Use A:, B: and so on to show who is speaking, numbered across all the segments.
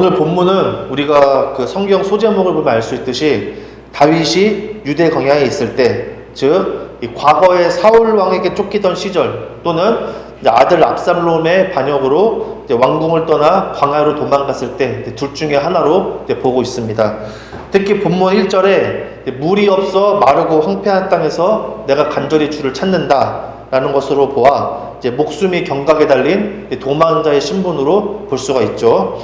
A: 오늘 본문은 우리가 그 성경 소제목을 보면 알 수 있듯이 다윗이 유대 광야에 있을 때, 즉 이 과거에 사울 왕에게 쫓기던 시절, 또는 이제 아들 압살롬의 반역으로 이제 왕궁을 떠나 광야로 도망갔을 때 둘 중에 하나로 이제 보고 있습니다. 특히 본문 1절에 물이 없어 마르고 황폐한 땅에서 내가 간절히 주를 찾는다 라는 것으로 보아 이제 목숨이 경각에 달린 도망자의 신분으로 볼 수가 있죠.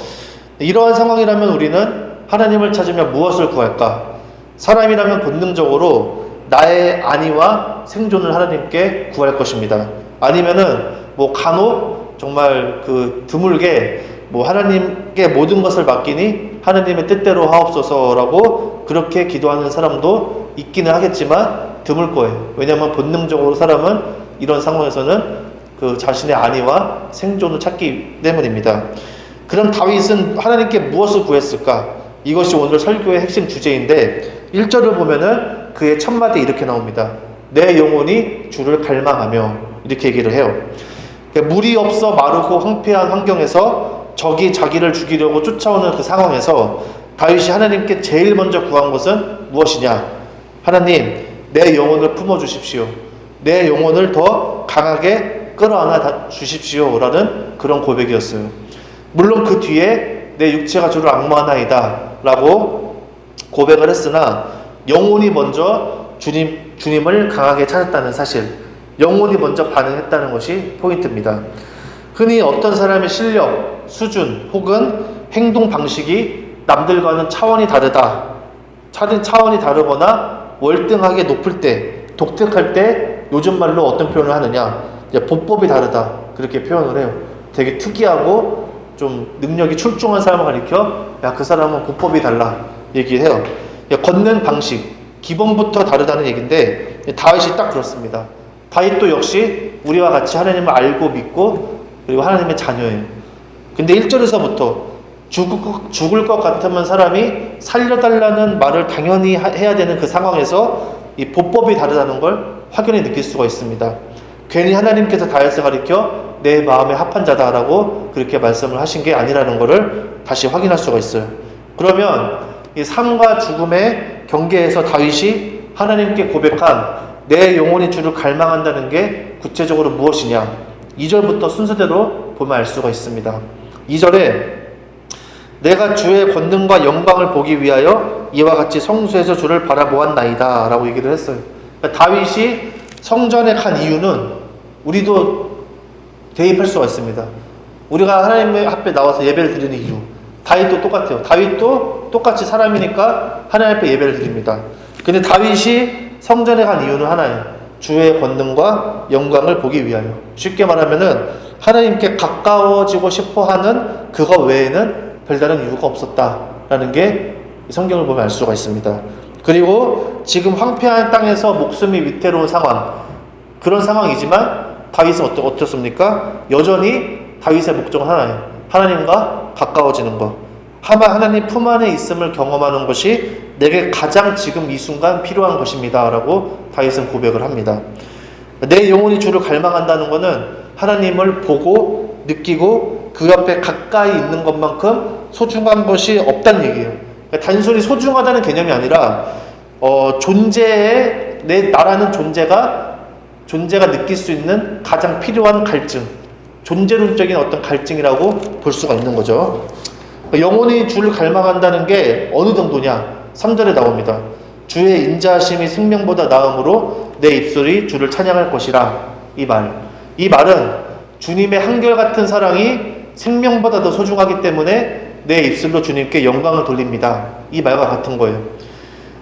A: 이러한 상황이라면 우리는 하나님을 찾으며 무엇을 구할까? 사람이라면 본능적으로 나의 안위와 생존을 하나님께 구할 것입니다. 아니면은 간혹 정말 드물게 하나님께 모든 것을 맡기니 하나님의 뜻대로 하옵소서라고 그렇게 기도하는 사람도 있기는 하겠지만 드물 거예요. 왜냐하면 본능적으로 사람은 이런 상황에서는 자신의 안위와 생존을 찾기 때문입니다. 그럼 다윗은 하나님께 무엇을 구했을까? 이것이 오늘 설교의 핵심 주제인데 1절을 보면은 그의 첫 마디 이렇게 나옵니다. 내 영혼이 주를 갈망하며, 이렇게 얘기를 해요. 물이 없어 마르고 황폐한 환경에서 적이 자기를 죽이려고 쫓아오는 그 상황에서 다윗이 하나님께 제일 먼저 구한 것은 무엇이냐? 하나님, 내 영혼을 품어주십시오. 내 영혼을 더 강하게 끌어안아 주십시오 라는 그런 고백이었어요. 물론 그 뒤에 내 육체가 주를 앙모하나이다 라고 고백을 했으나 영혼이 먼저 주님을 강하게 찾았다는 사실, 영혼이 먼저 반응했다는 것이 포인트입니다. 흔히 어떤 사람의 실력, 수준 혹은 행동 방식이 남들과는 차원이 다르거나 월등하게 높을 때, 독특할 때 요즘 말로 어떤 표현을 하느냐, 보법이 다르다 그렇게 표현을 해요. 되게 특이하고 좀 능력이 출중한 사람을 가리켜 그 사람은 보법이 달라 얘기를 해요. 걷는 방식, 기본부터 다르다는 얘기인데 다윗이 딱 그렇습니다. 다윗도 역시 우리와 같이 하나님을 알고 믿고 그리고 하나님의 자녀예요. 근데 1절에서부터 죽을 것 같으면 사람이 살려달라는 말을 당연히 해야 되는 그 상황에서 이 보법이 다르다는 걸 확연히 느낄 수가 있습니다. 괜히 하나님께서 다윗을 가리켜 내 마음에 합한 자다라고 그렇게 말씀을 하신 게 아니라는 것을 다시 확인할 수가 있어요. 그러면 이 삶과 죽음의 경계에서 다윗이 하나님께 고백한 내 영혼이 주를 갈망한다는 게 구체적으로 무엇이냐? 2절부터 순서대로 보면 알 수가 있습니다. 2절에 내가 주의 권능과 영광을 보기 위하여 이와 같이 성수에서 주를 바라보았나이다 라고 얘기를 했어요. 그러니까 다윗이 성전에 간 이유는 우리도 대입할 수가 있습니다. 우리가 하나님의 앞에 나와서 예배를 드리는 이유, 다윗도 똑같아요. 다윗도 똑같이 사람이니까 하나님 앞에 예배를 드립니다. 근데 다윗이 성전에 간 이유는 하나예요. 주의 권능과 영광을 보기 위하여. 쉽게 말하면은 하나님께 가까워지고 싶어하는 그거 외에는 별다른 이유가 없었다라는 게 성경을 보면 알 수가 있습니다. 그리고 지금 황폐한 땅에서 목숨이 위태로운 상황, 그런 상황이지만 다윗은 어떻습니까? 여전히 다윗의 목적은 하나예요. 하나님과 가까워지는 것. 하나님 품 안에 있음을 경험하는 것이 내게 가장 지금 이 순간 필요한 것입니다 라고 다윗은 고백을 합니다. 내 영혼이 주를 갈망한다는 것은 하나님을 보고 느끼고 그 옆에 가까이 있는 것만큼 소중한 것이 없다는 얘기예요. 그러니까 단순히 소중하다는 개념이 아니라 나라는 존재가 느낄 수 있는 가장 필요한 갈증, 존재론적인 어떤 갈증이라고 볼 수가 있는 거죠. 영혼이 주를 갈망한다는 게 어느 정도냐? 3절에 나옵니다. 주의 인자하심이 생명보다 나음으로 내 입술이 주를 찬양할 것이라. 이 말은 주님의 한결같은 사랑이 생명보다 더 소중하기 때문에 내 입술로 주님께 영광을 돌립니다. 이 말과 같은 거예요.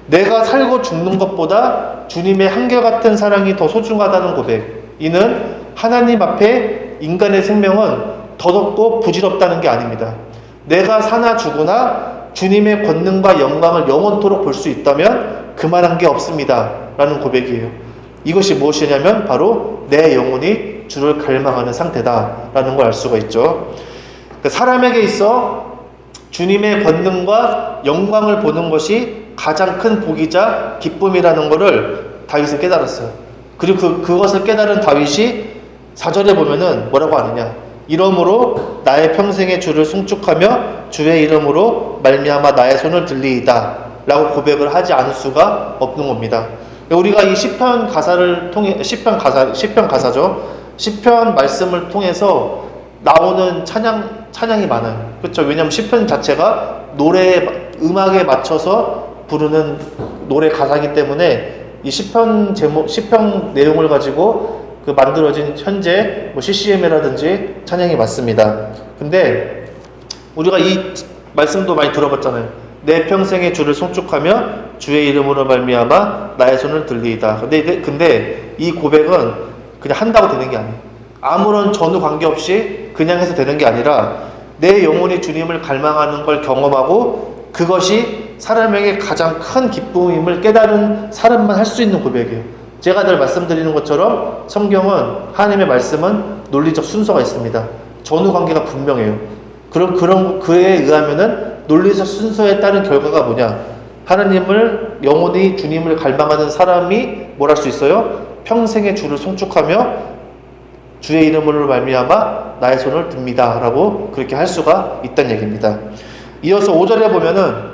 A: 내가 살고 죽는 것보다 주님의 한결같은 사랑이 더 소중하다는 고백. 이는 하나님 앞에 인간의 생명은 더럽고 부질없다는 게 아닙니다. 내가 사나 죽으나 주님의 권능과 영광을 영원토록 볼 수 있다면 그만한 게 없습니다 라는 고백이에요. 이것이 무엇이냐면 바로 내 영혼이 주를 갈망하는 상태다라는 걸 알 수가 있죠. 사람에게 있어 주님의 권능과 영광을 보는 것이 가장 큰 복이자 기쁨이라는 것을 다윗은 깨달았어요. 그리고 그것을 깨달은 다윗이 4절에 보면은 뭐라고 하느냐? 이러므로 나의 평생의 주를 송축하며 주의 이름으로 말미암아 나의 손을 들리이다 라고 고백을 하지 않을 수가 없는 겁니다. 우리가 이 시편 가사를 통해 시편 가사죠. 시편 말씀을 통해서 나오는 찬양이 많아요. 그렇죠? 왜냐하면 시편 자체가 음악에 맞춰서 부르는 노래 가사이기 때문에 이 시편 내용을 가지고 만들어진 현재 CCM이라든지 찬양이 많습니다. 근데 우리가 이 말씀도 많이 들어봤잖아요. 내 평생의 주를 송축하며 주의 이름으로 말미암아 나의 손을 들리이다. 근데 이 고백은 그냥 한다고 되는 게 아니에요. 아무런 전후 관계없이 그냥 해서 되는 게 아니라 내 영혼이 주님을 갈망하는 걸 경험하고 그것이 사람에게 가장 큰 기쁨임을 깨달은 사람만 할 수 있는 고백이에요. 제가 늘 말씀드리는 것처럼 성경은, 하나님의 말씀은 논리적 순서가 있습니다. 전후 관계가 분명해요. 그에 의하면은 논리적 순서에 따른 결과가 뭐냐? 영혼이 주님을 갈망하는 사람이 뭘 할 수 있어요? 평생의 주를 송축하며 주의 이름으로 말미암아 나의 손을 듭니다 라고 그렇게 할 수가 있다는 얘기입니다. 이어서 5절에 보면은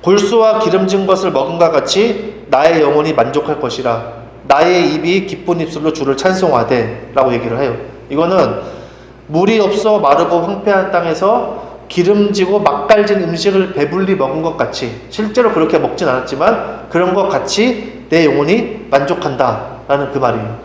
A: 골수와 기름진 것을 먹음과 같이 나의 영혼이 만족할 것이라 나의 입이 기쁜 입술로 주를 찬송하되 라고 얘기를 해요. 이거는 물이 없어 마르고 황폐한 땅에서 기름지고 맛깔진 음식을 배불리 먹은 것 같이, 실제로 그렇게 먹진 않았지만 그런 것 같이 내 영혼이 만족한다 라는 그 말이에요.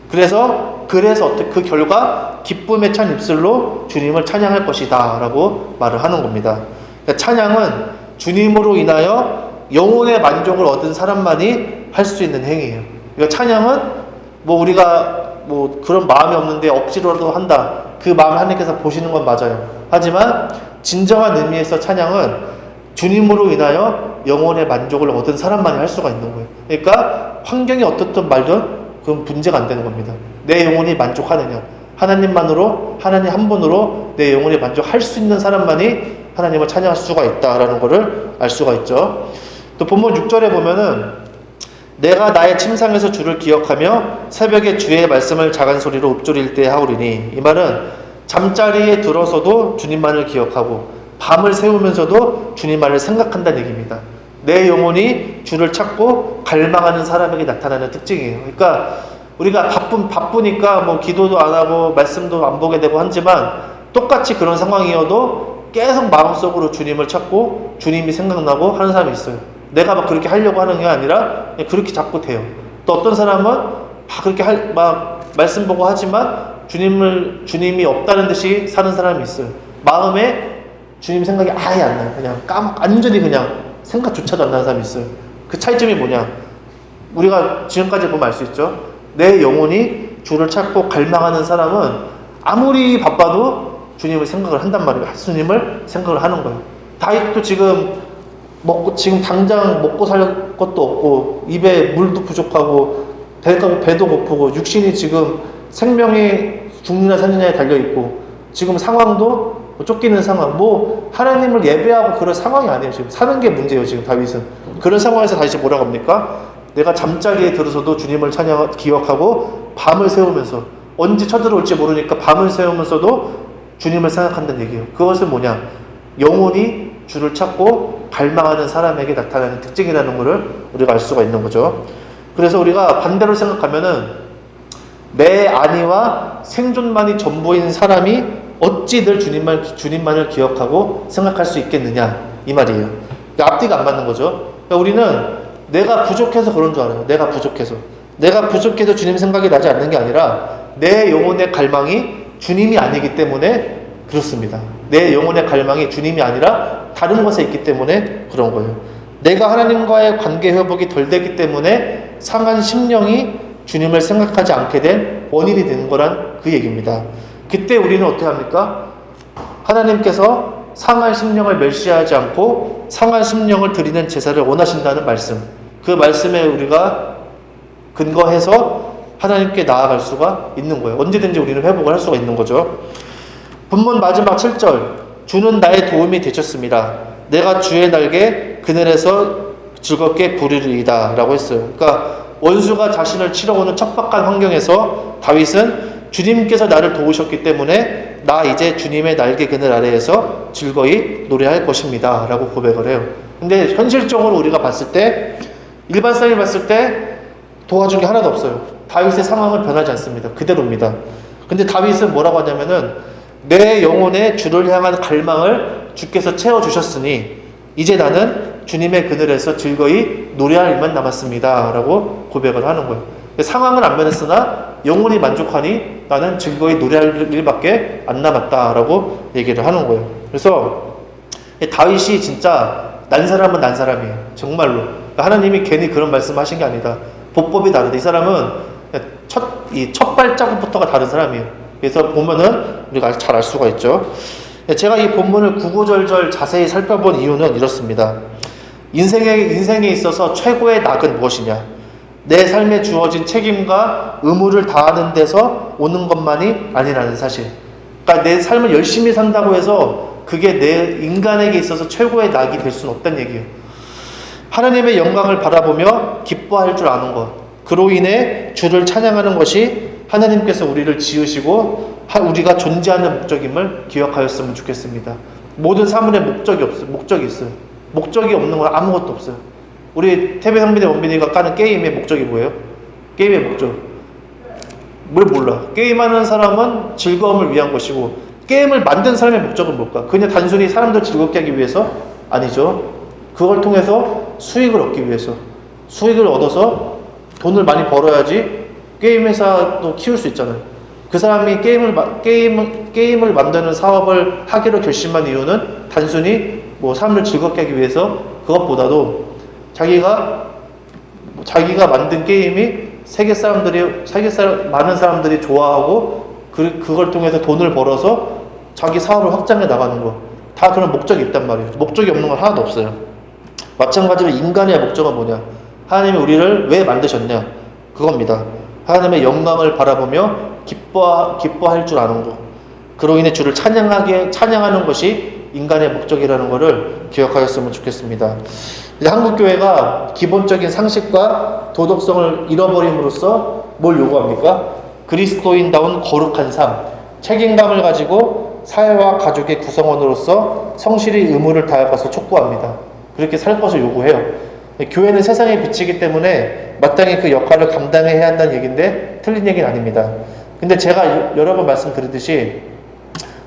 A: 그래서 그 결과 기쁨에 찬 입술로 주님을 찬양할 것이다 라고 말을 하는 겁니다. 그러니까 찬양은 주님으로 인하여 영혼의 만족을 얻은 사람만이 할 수 있는 행위예요. 그러니까 찬양은 우리가 그런 마음이 없는데 억지로라도 한다, 그 마음을 하나님께서 보시는 건 맞아요. 하지만 진정한 의미에서 찬양은 주님으로 인하여 영혼의 만족을 얻은 사람만이 할 수가 있는 거예요. 그러니까 환경이 어떻든 말든 그건 문제가 안 되는 겁니다. 내 영혼이 만족하느냐, 하나님 한 분으로 내 영혼이 만족할 수 있는 사람만이 하나님을 찬양할 수가 있다라는 것을 알 수가 있죠. 또 본문 6절에 보면은 내가 나의 침상에서 주를 기억하며 새벽에 주의 말씀을 작은 소리로 읊조릴 때 하오리니, 이 말은 잠자리에 들어서도 주님만을 기억하고 밤을 새우면서도 주님만을 생각한다는 얘기입니다. 내 영혼이 주를 찾고 갈망하는 사람에게 나타나는 특징이에요. 그러니까 우리가 바쁘니까 기도도 안 하고 말씀도 안 보게 되고 하지만 똑같이 그런 상황이어도 계속 마음속으로 주님을 찾고 주님이 생각나고 하는 사람이 있어요. 내가 그렇게 하려고 하는 게 아니라 그냥 그렇게 자꾸 돼요. 또 어떤 사람은 그렇게 말씀 보고 하지만 주님이 없다는 듯이 사는 사람이 있어요. 마음에 주님 생각이 아예 안 나요. 그냥 완전히 그냥 생각조차도 안 나는 사람이 있어요. 그 차이점이 뭐냐? 우리가 지금까지 보면 알 수 있죠. 내 영혼이 주를 찾고 갈망하는 사람은 아무리 바빠도 주님을 생각을 한단 말이에요. 주님을 생각을 하는 거예요. 다윗도 지금 당장 먹고 살 것도 없고 입에 물도 부족하고 배도 고프고 육신이 지금 생명이 죽느냐 사느냐에 달려있고 지금 상황도 쫓기는 상황, 하나님을 예배하고 그런 상황이 아니에요. 지금 사는 게 문제예요. 지금 다윗은 그런 상황에서 다시 뭐라고 합니까? 내가 잠자리에 들어서도 주님을 기억하고 밤을 새우면서, 언제 쳐들어올지 모르니까 밤을 새우면서도 주님을 생각한다는 얘기예요. 그것은 뭐냐? 영혼이 주를 찾고 갈망하는 사람에게 나타나는 특징이라는 것을 우리가 알 수가 있는 거죠. 그래서 우리가 반대로 생각하면은 내 안위와 생존만이 전부인 사람이 어찌 늘 주님만을 기억하고 생각할 수 있겠느냐, 이 말이에요. 그러니까 앞뒤가 안 맞는 거죠. 그러니까 우리는 내가 부족해서 그런 줄 알아요. 내가 부족해서 주님 생각이 나지 않는 게 아니라 내 영혼의 갈망이 주님이 아니기 때문에 그렇습니다. 내 영혼의 갈망이 주님이 아니라 다른 것에 있기 때문에 그런 거예요. 내가 하나님과의 관계 회복이 덜 됐기 때문에 상한 심령이 주님을 생각하지 않게 된 원인이 된 거란 그 얘기입니다. 그때 우리는 어떻게 합니까? 하나님께서 상한 심령을 멸시하지 않고 상한 심령을 드리는 제사를 원하신다는 말씀, 그 말씀에 우리가 근거해서 하나님께 나아갈 수가 있는 거예요. 언제든지 우리는 회복을 할 수가 있는 거죠. 본문 마지막 7절, 주는 나의 도움이 되셨습니다. 내가 주의 날개 그늘에서 즐겁게 부르리이다 라고 했어요. 그러니까 원수가 자신을 치러 오는 척박한 환경에서 다윗은 주님께서 나를 도우셨기 때문에 나 이제 주님의 날개 그늘 아래에서 즐거이 노래할 것입니다 라고 고백을 해요. 근데 현실적으로 우리가 봤을 때, 일반 사람이 봤을 때 도와준 게 하나도 없어요. 다윗의 상황은 변하지 않습니다. 그대로입니다. 근데 다윗은 뭐라고 하냐면은 내 영혼의 주를 향한 갈망을 주께서 채워주셨으니 이제 나는 주님의 그늘에서 즐거이 노래할 일만 남았습니다 라고 고백을 하는 거예요. 상황은 안 변했으나 영혼이 만족하니 나는 즐거이 노래할 일밖에 안 남았다 라고 얘기를 하는 거예요. 그래서 다윗이 진짜 난 사람은 난 사람이에요. 정말로 하나님이 괜히 그런 말씀 하신 게 아니다. 보법이 다르다. 이 사람은 첫 발자국부터가 다른 사람이에요. 그래서 보면은 우리가 잘 알 수가 있죠. 제가 이 본문을 구구절절 자세히 살펴본 이유는 이렇습니다. 인생에 있어서 최고의 낙은 무엇이냐? 내 삶에 주어진 책임과 의무를 다하는 데서 오는 것만이 아니라는 사실. 그러니까 내 삶을 열심히 산다고 해서 그게 내 인간에게 있어서 최고의 낙이 될 수는 없다는 얘기예요. 하나님의 영광을 바라보며 기뻐할 줄 아는 것, 그로 인해 주를 찬양하는 것이 하나님께서 우리를 지으시고 우리가 존재하는 목적임을 기억하였으면 좋겠습니다. 모든 사물에 목적이 있어요. 목적이 없는 건 아무것도 없어요. 우리 태배 형빈의 원빈이가 까는 게임의 목적이 뭐예요? 게임의 목적 뭘 몰라. 게임하는 사람은 즐거움을 위한 것이고 게임을 만든 사람의 목적은 뭘까? 그냥 단순히 사람들 즐겁게 하기 위해서? 아니죠. 그걸 통해서 수익을 얻기 위해서, 수익을 얻어서 돈을 많이 벌어야지 게임 회사도 키울 수 있잖아요. 그 사람이 게임을 만드는 사업을 하기로 결심한 이유는 단순히 사람을 즐겁게 하기 위해서, 그것보다도 자기가 만든 게임이 많은 사람들이 좋아하고 그걸 통해서 돈을 벌어서 자기 사업을 확장해 나가는 거, 다 그런 목적이 있단 말이에요. 목적이 없는 건 하나도 없어요. 마찬가지로 인간의 목적은 뭐냐? 하나님이 우리를 왜 만드셨냐? 그겁니다. 하나님의 영광을 바라보며 기뻐할 줄 아는 것, 그로 인해 주를 찬양하는 것이 인간의 목적이라는 것을 기억하셨으면 좋겠습니다. 한국교회가 기본적인 상식과 도덕성을 잃어버림으로써 뭘 요구합니까? 그리스도인다운 거룩한 삶, 책임감을 가지고 사회와 가족의 구성원으로서 성실히 의무를 다할 것을 촉구합니다. 그렇게 살 것을 요구해요. 교회는 세상의 빛이기 때문에 마땅히 그 역할을 감당해야 한다는 얘기인데 틀린 얘기는 아닙니다. 근데 제가 여러 번 말씀드렸듯이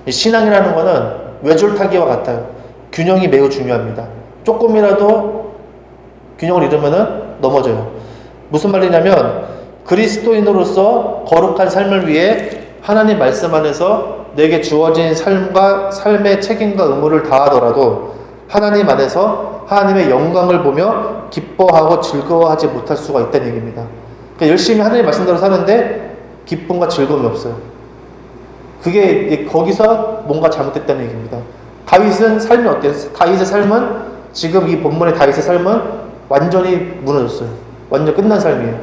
A: 신앙이라는 거는 외줄타기와 같아요. 균형이 매우 중요합니다. 조금이라도 균형을 잃으면 넘어져요. 무슨 말이냐면 그리스도인으로서 거룩한 삶을 위해 하나님 말씀 안에서 내게 주어진 삶의 책임과 의무를 다하더라도 하나님 안에서 하나님의 영광을 보며 기뻐하고 즐거워하지 못할 수가 있다는 얘기입니다. 그러니까 열심히 하나님 말씀대로 사는데 기쁨과 즐거움이 없어요. 그게 거기서 뭔가 잘못됐다는 얘기입니다. 다윗은 삶이 어때요? 다윗의 삶은, 지금 이 본문의 다윗의 삶은 완전히 무너졌어요. 완전 끝난 삶이에요.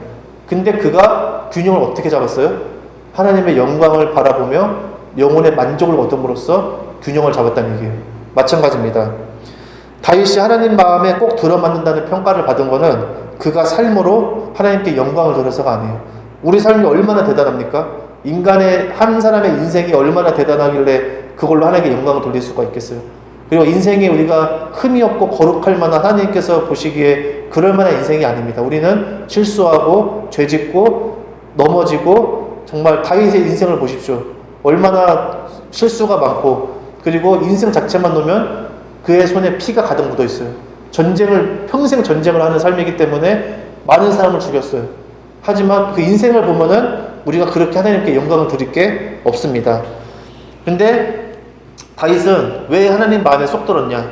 A: 근데 그가 균형을 어떻게 잡았어요? 하나님의 영광을 바라보며 영혼의 만족을 얻음으로써 균형을 잡았다는 얘기예요. 마찬가지입니다. 다윗이 하나님 마음에 꼭 들어맞는다는 평가를 받은 거는 그가 삶으로 하나님께 영광을 돌려서가 아니에요. 우리 삶이 얼마나 대단합니까? 한 사람의 인생이 얼마나 대단하길래 그걸로 하나님께 영광을 돌릴 수가 있겠어요? 그리고 인생이 우리가 흠이 없고 거룩할 만한, 하나님께서 보시기에 그럴 만한 인생이 아닙니다. 우리는 실수하고 죄짓고 넘어지고, 정말 다윗의 인생을 보십시오. 얼마나 실수가 많고, 그리고 인생 자체만 놓으면 그의 손에 피가 가득 묻어 있어요. 평생 전쟁을 하는 삶이기 때문에 많은 사람을 죽였어요. 하지만 그 인생을 보면은 우리가 그렇게 하나님께 영광을 드릴 게 없습니다. 근데 다윗은 왜 하나님 마음에 쏙 들었냐?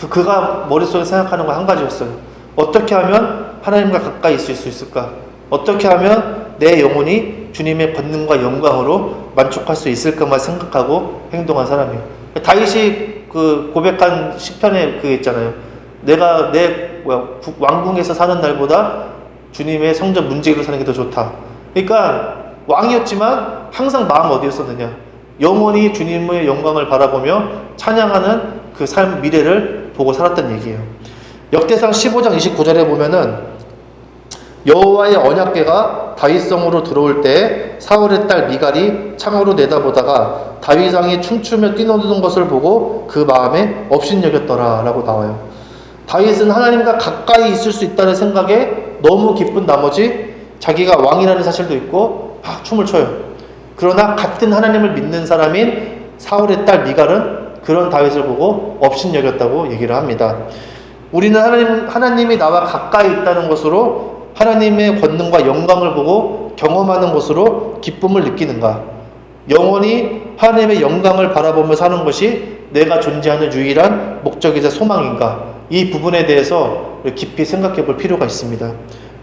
A: 그가 머릿속에 생각하는 건 한 가지였어요. 어떻게 하면 하나님과 가까이 있을 수 있을까? 어떻게 하면 내 영혼이 주님의 권능과 영광으로 만족할 수 있을까만 생각하고 행동한 사람이에요. 다윗이 그 고백한 시편에 그 있잖아요. 내가 왕궁에서 사는 날보다 주님의 성전 문지기로 사는 게 더 좋다. 그러니까 왕이었지만 항상 마음 어디였었느냐? 영원히 주님의 영광을 바라보며 찬양하는 그 삶 미래를 보고 살았던 얘기예요. 역대상 15장 29절에 보면은 여호와의 언약궤가 다윗성으로 들어올 때 사울의 딸 미갈이 창으로 내다보다가 다윗 왕이 춤추며 뛰노는 것을 보고 그 마음에 업신여겼더라 라고 나와요. 다윗은 하나님과 가까이 있을 수 있다는 생각에 너무 기쁜 나머지 자기가 왕이라는 사실도 있고 막 춤을 춰요. 그러나 같은 하나님을 믿는 사람인 사울의 딸 미갈은 그런 다윗을 보고 업신여겼다고 얘기를 합니다. 우리는 하나님이 나와 가까이 있다는 것으로 하나님의 권능과 영광을 보고 경험하는 것으로 기쁨을 느끼는가? 영원히 하나님의 영광을 바라보며 사는 것이 내가 존재하는 유일한 목적이자 소망인가? 이 부분에 대해서 깊이 생각해 볼 필요가 있습니다.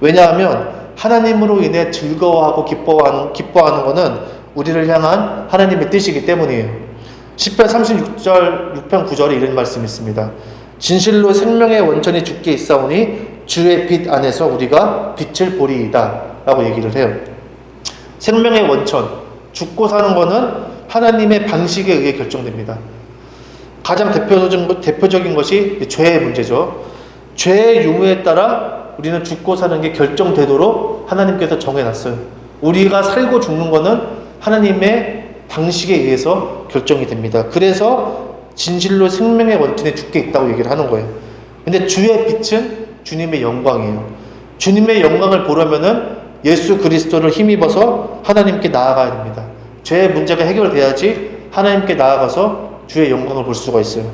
A: 왜냐하면 하나님으로 인해 즐거워하고 기뻐하는 것은 우리를 향한 하나님의 뜻이기 때문이에요. 시편 36절 6편 9절에 이런 말씀이 있습니다. 진실로 생명의 원천이 주께 있사오니 주의 빛 안에서 우리가 빛을 보리이다 라고 얘기를 해요. 생명의 원천, 죽고 사는 것은 하나님의 방식에 의해 결정됩니다. 가장 대표적인 것이 죄의 문제죠. 죄의 유무에 따라 우리는 죽고 사는 게 결정되도록 하나님께서 정해놨어요. 우리가 살고 죽는 것은 하나님의 방식에 의해서 결정이 됩니다. 그래서 진실로 생명의 원천에 주께 있다고 얘기를 하는 거예요. 근데 주의 빛은 주님의 영광이에요. 주님의 영광을 보려면은 예수 그리스도를 힘입어서 하나님께 나아가야 됩니다. 죄의 문제가 해결돼야지 하나님께 나아가서 주의 영광을 볼 수가 있어요.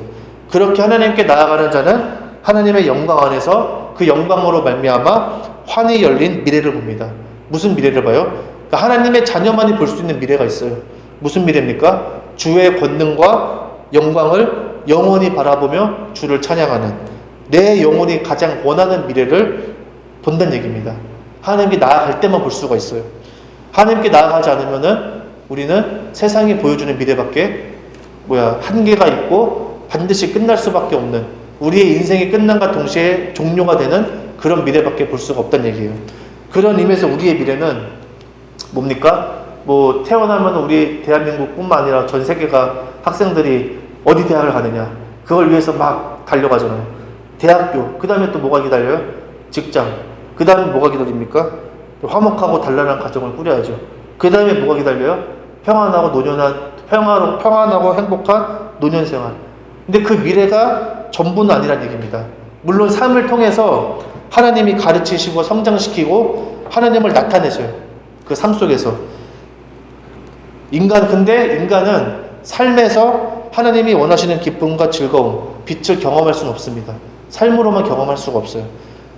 A: 그렇게 하나님께 나아가는 자는 하나님의 영광 안에서 그 영광으로 말미암아 환히 열린 미래를 봅니다. 무슨 미래를 봐요? 그러니까 하나님의 자녀만이 볼 수 있는 미래가 있어요. 무슨 미래입니까? 주의 권능과 영광을 영원히 바라보며 주를 찬양하는, 내 영혼이 가장 원하는 미래를 본다는 얘기입니다. 하나님께 나아갈 때만 볼 수가 있어요. 하나님께 나아가지 않으면은 우리는 세상이 보여주는 미래밖에 한계가 있고 반드시 끝날 수밖에 없는, 우리의 인생이 끝남과 동시에 종료가 되는 그런 미래밖에 볼 수가 없다는 얘기예요. 그런 의미에서 우리의 미래는 뭡니까? 태어나면 우리 대한민국뿐만 아니라 전 세계가 학생들이 어디 대학을 가느냐, 그걸 위해서 막 달려가잖아요. 대학교, 그 다음에 또 뭐가 기다려요? 직장, 그 다음에 뭐가 기다립니까? 화목하고 단란한 가정을 꾸려야죠. 그 다음에 뭐가 기다려요? 평안하고 행복한 노년생활. 근데 그 미래가 전부는 아니란 얘기입니다. 물론 삶을 통해서 하나님이 가르치시고 성장시키고 하나님을 나타내셔요. 그 삶 속에서. 근데 인간은 삶에서 하나님이 원하시는 기쁨과 즐거움, 빛을 경험할 수는 없습니다. 삶으로만 경험할 수가 없어요.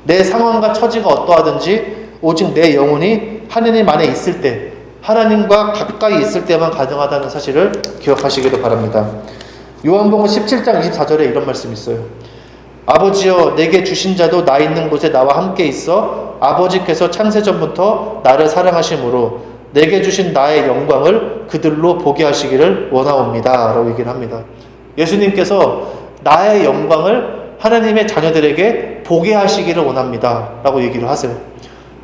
A: 내 상황과 처지가 어떠하든지 오직 내 영혼이 하나님 안에 있을 때, 하나님과 가까이 있을 때만 가능하다는 사실을 기억하시기를 바랍니다. 요한복음 17장 24절에 이런 말씀이 있어요. 아버지여, 내게 주신 자도 나 있는 곳에 나와 함께 있어 아버지께서 창세전부터 나를 사랑하심으로 내게 주신 나의 영광을 그들로 보게 하시기를 원하옵니다 라고 얘기를 합니다. 예수님께서 나의 영광을 하나님의 자녀들에게 보게 하시기를 원합니다 라고 얘기를 하세요.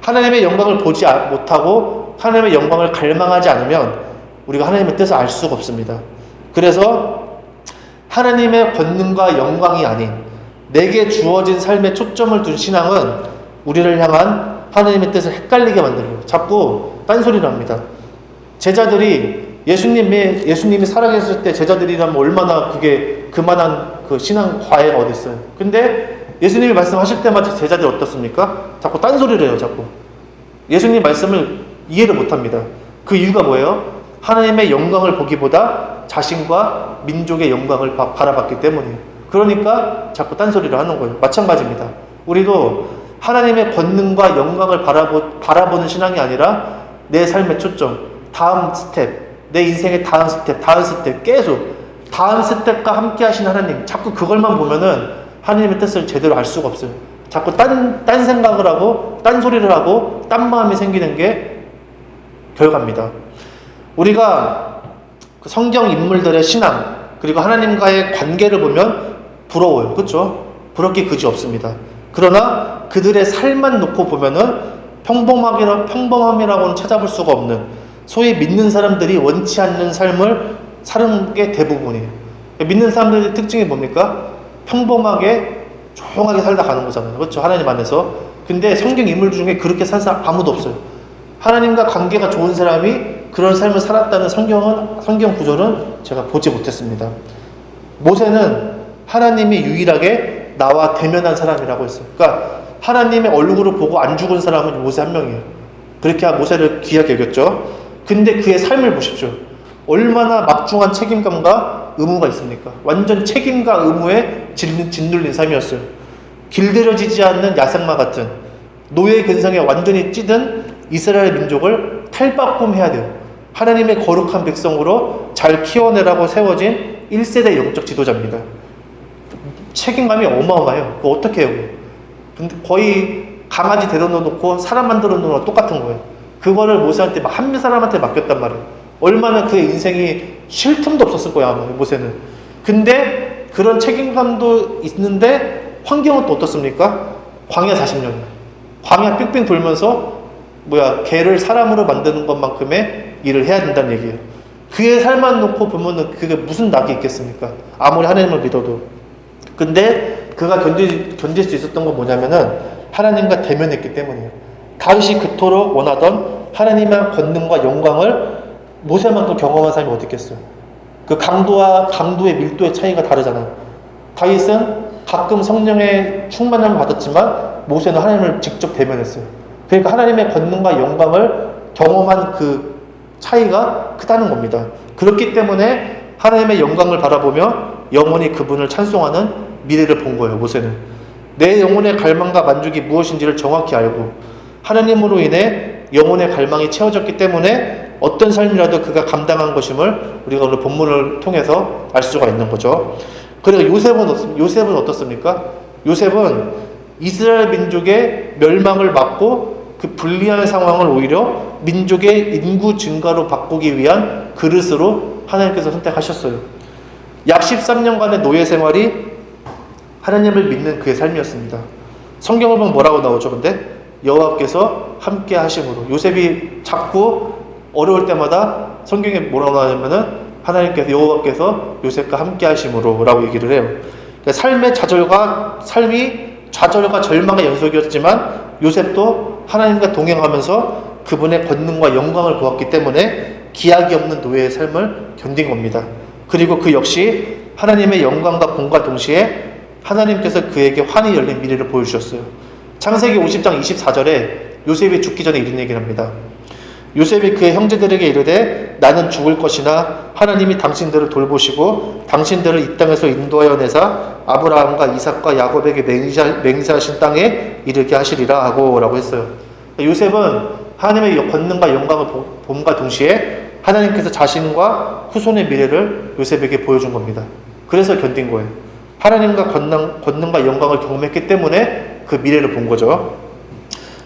A: 하나님의 영광을 보지 못하고 하나님의 영광을 갈망하지 않으면 우리가 하나님의 뜻을 알 수가 없습니다. 그래서 하나님의 권능과 영광이 아닌 내게 주어진 삶에 초점을 둔 신앙은 우리를 향한 하나님의 뜻을 헷갈리게 만들어요. 자꾸 딴소리를 합니다. 제자들이 예수님이 살아계셨을 때 제자들이라면 얼마나 그만한 그 신앙 과외가 어디 있어요. 근데 예수님이 말씀하실 때마다 제자들이 어떻습니까? 자꾸 딴소리를 해요. 자꾸 예수님 말씀을 이해를 못합니다. 그 이유가 뭐예요? 하나님의 영광을 보기보다 자신과 민족의 영광을 바라봤기 때문이에요. 그러니까 자꾸 딴소리를 하는 거예요. 마찬가지입니다. 우리도 하나님의 권능과 영광을 바라보는 신앙이 아니라 내 삶의 초점, 다음 스텝, 내 인생의 다음 스텝 계속 다음 스텝과 함께 하신 하나님, 자꾸 그걸만 보면은 하나님의 뜻을 제대로 알 수가 없어요. 자꾸 딴 생각을 하고 딴 소리를 하고 딴 마음이 생기는 게 결과입니다. 우리가 성경 인물들의 신앙 그리고 하나님과의 관계를 보면 부러워요. 그렇죠? 부럽기 그지 없습니다. 그러나 그들의 삶만 놓고 보면은 평범함이라고는 찾아볼 수가 없는, 소위 믿는 사람들이 원치 않는 삶을 사는 게 대부분이에요. 믿는 사람들의 특징이 뭡니까? 평범하게 조용하게 살다 가는 거잖아요. 그렇죠? 하나님 안에서 근데 성경 인물 중에 그렇게 산 사람 아무도 없어요. 하나님과 관계가 좋은 사람이 그런 삶을 살았다는 성경 구절은 제가 보지 못했습니다. 모세는 하나님이 유일하게 나와 대면한 사람이라고 했어요. 그러니까 하나님의 얼굴을 보고 안 죽은 사람은 모세 한 명이에요. 그렇게 모세를 귀하게 여겼죠. 근데 그의 삶을 보십시오. 얼마나 막중한 책임감과 의무가 있습니까? 완전 책임과 의무에 짓눌린 삶이었어요. 길들여지지 않는 야생마 같은 노예 근성에 완전히 찌든 이스라엘 민족을 탈바꿈해야 돼요. 하나님의 거룩한 백성으로 잘 키워내라고 세워진 1세대 영적 지도자입니다. 책임감이 어마어마해요. 그거 어떻게 해요? 근데 거의 강아지 데려 놓고 사람 만들어 놓은 거랑 똑같은 거예요. 그거를 모세한테 한 사람한테 맡겼단 말이에요. 얼마나 그의 인생이 쉴 틈도 없었을 거야, 아마 모세는. 근데 그런 책임감도 있는데 환경은 또 어떻습니까? 광야 40년. 광야 삥삥 돌면서 개를 사람으로 만드는 것만큼의 일을 해야 된다는 얘기예요. 그의 삶만 놓고 보면은 그게 무슨 낙이 있겠습니까? 아무리 하나님을 믿어도. 근데 그가 견딜 수 있었던 건 뭐냐면은 하나님과 대면했기 때문이에요. 다윗이 그토록 원하던 하나님의 권능과 영광을 모세만큼 경험한 사람이 어디 있겠어요? 그 강도의 밀도의 차이가 다르잖아요. 다윗은 가끔 성령의 충만함을 받았지만 모세는 하나님을 직접 대면했어요. 그러니까 하나님의 권능과 영광을 경험한 그 차이가 크다는 겁니다. 그렇기 때문에 하나님의 영광을 바라보며 영원히 그분을 찬송하는 미래를 본 거예요. 모세는 내 영혼의 갈망과 만족이 무엇인지를 정확히 알고 하나님으로 인해 영혼의 갈망이 채워졌기 때문에 어떤 삶이라도 그가 감당한 것임을 우리가 오늘 본문을 통해서 알 수가 있는 거죠. 그리고 요셉은 어떻습니까? 요셉은 이스라엘 민족의 멸망을 막고 그 불리한 상황을 오히려 민족의 인구 증가로 바꾸기 위한 그릇으로 하나님께서 선택하셨어요. 약 13년간의 노예 생활이 하나님을 믿는 그의 삶이었습니다. 성경을 보면 뭐라고 나오죠? 근데 여호와께서 함께 하심으로. 요셉이 자꾸 어려울 때마다 성경에 뭐라고 나오냐면은 하나님께서 여호와께서 요셉과 함께 하심으로 라고 얘기를 해요. 그러니까 삶이 좌절과 절망의 연속이었지만 요셉도 하나님과 동행하면서 그분의 권능과 영광을 보았기 때문에 기약이 없는 노예의 삶을 견딘 겁니다. 그리고 그 역시 하나님의 영광과 본과 동시에 하나님께서 그에게 환히 열린 미래를 보여주셨어요. 창세기 50장 24절에 요셉이 죽기 전에 이런 얘기를 합니다. 요셉이 그의 형제들에게 이르되 나는 죽을 것이나 하나님이 당신들을 돌보시고 당신들을 이 땅에서 인도하여 내사 아브라함과 이삭과 야곱에게 맹세하신 땅에 이르게 하시리라 하고 라고 했어요. 요셉은 하나님의 권능과 영광을 봄과 동시에 하나님께서 자신과 후손의 미래를 요셉에게 보여준 겁니다. 그래서 견딘 거예요. 하나님과 권능과 영광을 경험했기 때문에 그 미래를 본 거죠.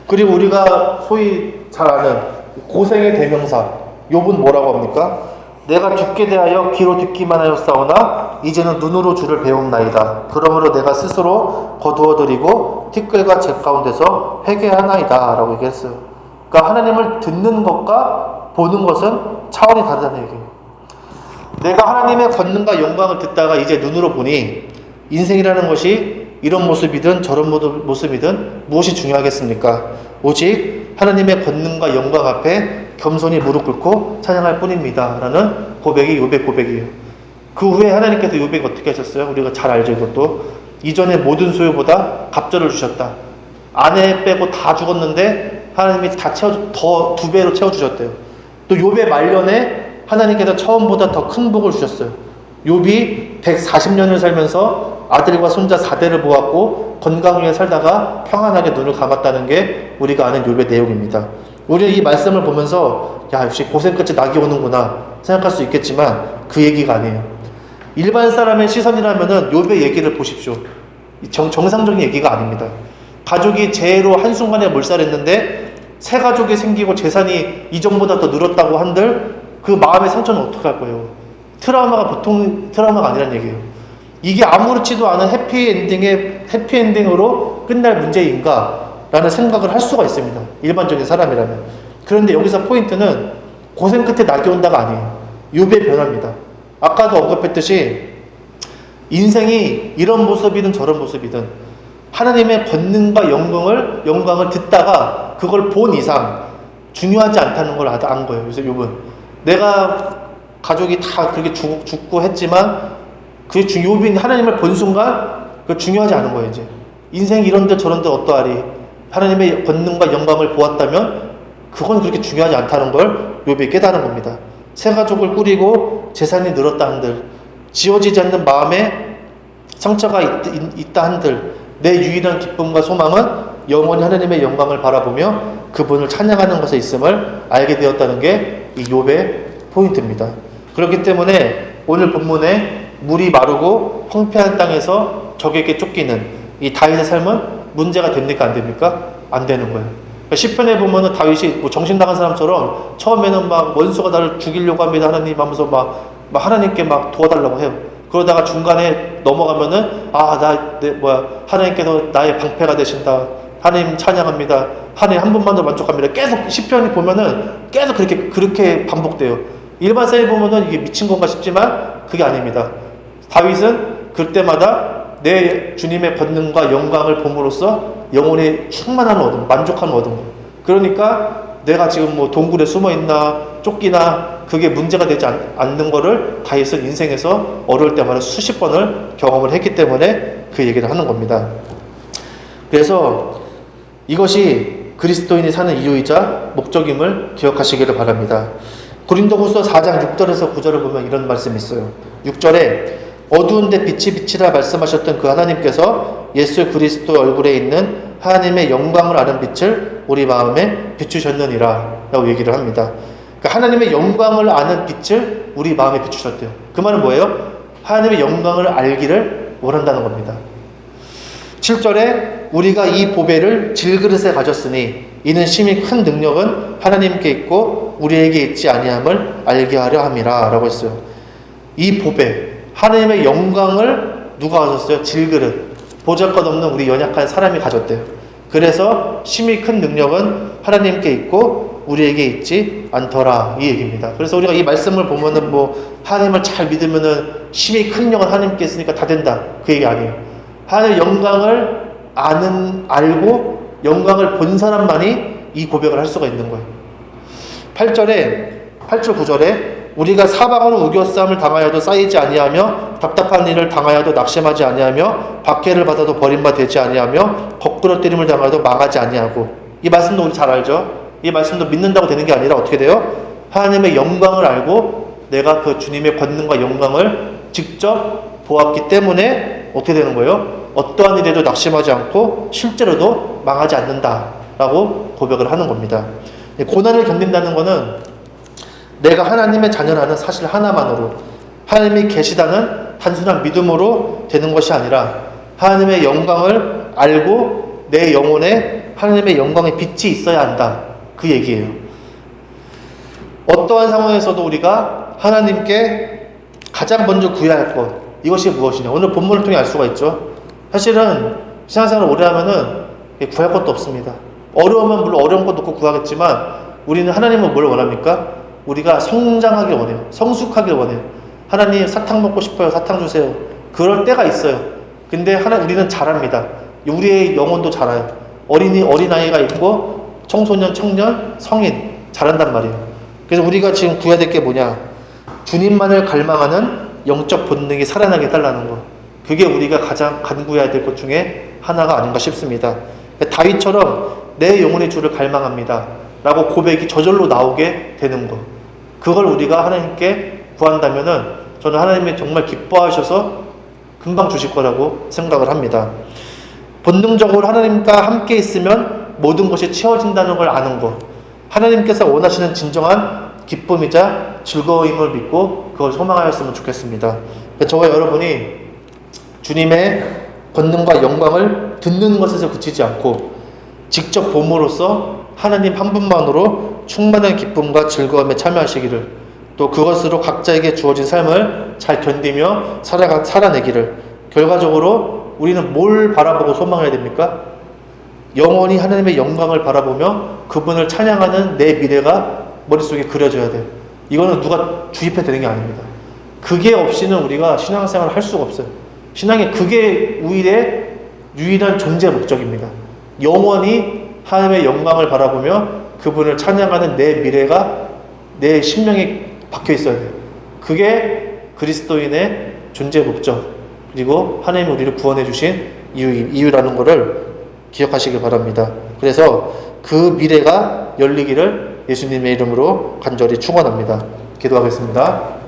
A: 그리고 우리가 소위 잘 아는 고생의 대명사 욥은 뭐라고 합니까? 내가 죽게 대하여 귀로 듣기만 하였사오나 이제는 눈으로 주를 배움나이다. 그러므로 내가 스스로 거두어드리고 티끌과 재 가운데서 회개하나이다 라고 얘기했어요. 그러니까 하나님을 듣는 것과 보는 것은 차원이 다르다는 얘기예요. 내가 하나님의 권능과 영광을 듣다가 이제 눈으로 보니 인생이라는 것이 이런 모습이든 저런 모습이든 무엇이 중요하겠습니까? 오직 하나님의 권능과 영광 앞에 겸손히 무릎 꿇고 찬양할 뿐입니다 라는 고백이 욥의 고백이에요. 그 후에 하나님께서 욥에게 어떻게 하셨어요? 우리가 잘 알죠. 이것도 이전에 모든 소유보다 갑절을 주셨다. 아내 빼고 다 죽었는데 하나님이 다 더 2배로 채워주셨대요. 또 욥의 말년에 하나님께서 처음보다 더 큰 복을 주셨어요. 욥이 140년을 살면서 아들과 손자 4대를 보았고 건강하게 살다가 평안하게 눈을 감았다는 게 우리가 아는 욥의 내용입니다. 우리는 이 말씀을 보면서 야 역시 고생 끝에 낙이 오는구나 생각할 수 있겠지만 그 얘기가 아니에요. 일반 사람의 시선이라면은 욥의 얘기를 보십시오. 정상적인 얘기가 아닙니다. 가족이 재해로 한순간에 몰살했는데 새 가족이 생기고 재산이 이전보다 더 늘었다고 한들 그 마음의 상처는 어떻게 할 거예요? 트라우마가 보통 트라우마가 아니란 얘기예요. 이게 아무렇지도 않은 해피엔딩으로 끝날 문제인가? 라는 생각을 할 수가 있습니다. 일반적인 사람이라면. 그런데 여기서 포인트는 고생 끝에 낙이 온다가 아니에요. 욥의 변화입니다. 아까도 언급했듯이 인생이 이런 모습이든 저런 모습이든 하나님의 권능과 영광을 듣다가 그걸 본 이상 중요하지 않다는 걸 안 거예요. 그래서 욥은 내가 가족이 다 그렇게 죽고 했지만 욥이 하나님을 본 순간 그 중요하지 않은 거예요. 이제 인생이 이런데 저런데 어떠하리, 하나님의 권능과 영광을 보았다면 그건 그렇게 중요하지 않다는 걸 욥이 깨달은 겁니다. 새 가족을 꾸리고 재산이 늘었다 한들, 지워지지 않는 마음에 상처가 있다 한들, 내 유일한 기쁨과 소망은 영원히 하나님의 영광을 바라보며 그분을 찬양하는 것에 있음을 알게 되었다는 게 이 욥의 포인트입니다. 그렇기 때문에 오늘 본문에 물이 마르고 황폐한 땅에서 적에게 쫓기는 이 다윗의 삶은 문제가 됩니까? 안 됩니까? 안 되는 거예요. 그러니까 시편에 보면은 다윗이 뭐 정신 나간 사람처럼 처음에는 막 원수가 나를 죽이려고 합니다 하나님 하면서 막 하나님께 막 도와달라고 해요. 그러다가 중간에 넘어가면은 하나님께서 나의 방패가 되신다, 하나님 찬양합니다, 하나님 한 분만으로 만족합니다, 계속 시편이 보면은 계속 그렇게 반복돼요. 일반 사람이 보면은 이게 미친 건가 싶지만 그게 아닙니다. 다윗은 그때마다 내 주님의 권능과 영광을 봄으로써 영혼의 충만함을 얻은, 만족함을 얻은 거예요. 그러니까 내가 지금 뭐 동굴에 숨어 있나 쫓기나 그게 문제가 되지 않는 거를 다윗은 인생에서 어려울 때마다 수십 번을 경험을 했기 때문에 그 얘기를 하는 겁니다. 그래서 이것이 그리스도인이 사는 이유이자 목적임을 기억하시기를 바랍니다. 고린도후서 4장 6절에서 9절을 보면 이런 말씀이 있어요. 6절에 어두운데 빛이 비치라 말씀하셨던 그 하나님께서 예수 그리스도 얼굴에 있는 하나님의 영광을 아는 빛을 우리 마음에 비추셨느니라 라고 얘기를 합니다. 그러니까 하나님의 영광을 아는 빛을 우리 마음에 비추셨대요. 그 말은 뭐예요? 하나님의 영광을 알기를 원한다는 겁니다. 7절에 우리가 이 보배를 질그릇에 가졌으니 이는 심히 큰 능력은 하나님께 있고 우리에게 있지 아니함을 알게 하려 함이라 라고 했어요. 이 보배, 하나님의 영광을 누가 가졌어요? 질그릇, 보잘것없는 우리 연약한 사람이 가졌대요. 그래서 심히 큰 능력은 하나님께 있고 우리에게 있지 않더라, 이 얘기입니다. 그래서 우리가 이 말씀을 보면은 뭐 하나님을 잘 믿으면은 심히 큰 능력은 하나님께 있으니까 다 된다, 그 얘기 아니에요. 하나님의 영광을 알고 영광을 본 사람만이 이 고백을 할 수가 있는 거예요. 8절 9절에 우리가 사방으로 우겨싸움을 당하여도 쌓이지 아니하며 답답한 일을 당하여도 낙심하지 아니하며 박해를 받아도 버림받지 아니하며 거꾸러뜨림을 당하여도 망하지 아니하고, 이 말씀도 우리 잘 알죠? 이 말씀도 믿는다고 되는 게 아니라 어떻게 돼요? 하나님의 영광을 알고 내가 그 주님의 권능과 영광을 직접 보았기 때문에 어떻게 되는 거예요? 어떠한 일에도 낙심하지 않고 실제로도 망하지 않는다라고 고백을 하는 겁니다. 고난을 견딘다는 것은 내가 하나님의 자녀라는 사실 하나만으로, 하나님이 계시다는 단순한 믿음으로 되는 것이 아니라 하나님의 영광을 알고 내 영혼에 하나님의 영광의 빛이 있어야 한다, 그 얘기예요. 어떠한 상황에서도 우리가 하나님께 가장 먼저 구해야 할 것, 이것이 무엇이냐, 오늘 본문을 통해 알 수가 있죠. 사실은 신앙생활을 오래 하면은 구할 것도 없습니다. 어려우면 물론 어려운 것 놓고 구하겠지만 우리는 하나님은 뭘 원합니까? 우리가 성장하길 원해요. 성숙하길 원해요. 하나님 사탕 먹고 싶어요, 사탕 주세요. 그럴 때가 있어요. 근데 우리는 잘합니다. 우리의 영혼도 자라요. 어린아이가 있고 청소년, 청년, 성인 잘한단 말이에요. 그래서 우리가 지금 구해야 될 게 뭐냐, 주님만을 갈망하는 영적 본능이 살아나게 해달라는 거, 그게 우리가 가장 간구해야 될 것 중에 하나가 아닌가 싶습니다. 다윗처럼 내 영혼의 주를 갈망합니다 라고 고백이 저절로 나오게 되는 거, 그걸 우리가 하나님께 구한다면은 저는 하나님이 정말 기뻐하셔서 금방 주실 거라고 생각을 합니다. 본능적으로 하나님과 함께 있으면 모든 것이 채워진다는 걸 아는 것, 하나님께서 원하시는 진정한 기쁨이자 즐거움을 믿고 그걸 소망하였으면 좋겠습니다. 저와 여러분이 주님의 권능과 영광을 듣는 것에서 그치지 않고 직접 봄으로써 하나님 한 분만으로 충만한 기쁨과 즐거움에 참여하시기를, 또 그것으로 각자에게 주어진 삶을 잘 견디며 살아내기를, 결과적으로 우리는 뭘 바라보고 소망해야 됩니까? 영원히 하나님의 영광을 바라보며 그분을 찬양하는 내 미래가 머릿속에 그려져야 돼요. 이거는 누가 주입해 되는 게 아닙니다. 그게 없이는 우리가 신앙생활을 할 수가 없어요. 신앙에 그게 우일의 유일한 존재 목적입니다. 영원히 하나님의 영광을 바라보며 그분을 찬양하는 내 미래가 내 심령에 박혀 있어야 돼요. 그게 그리스도인의 존재 목적, 그리고 하나님이 우리를 구원해 주신 이유라는 것을 기억하시길 바랍니다. 그래서 그 미래가 열리기를 예수님의 이름으로 간절히 축원합니다. 기도하겠습니다.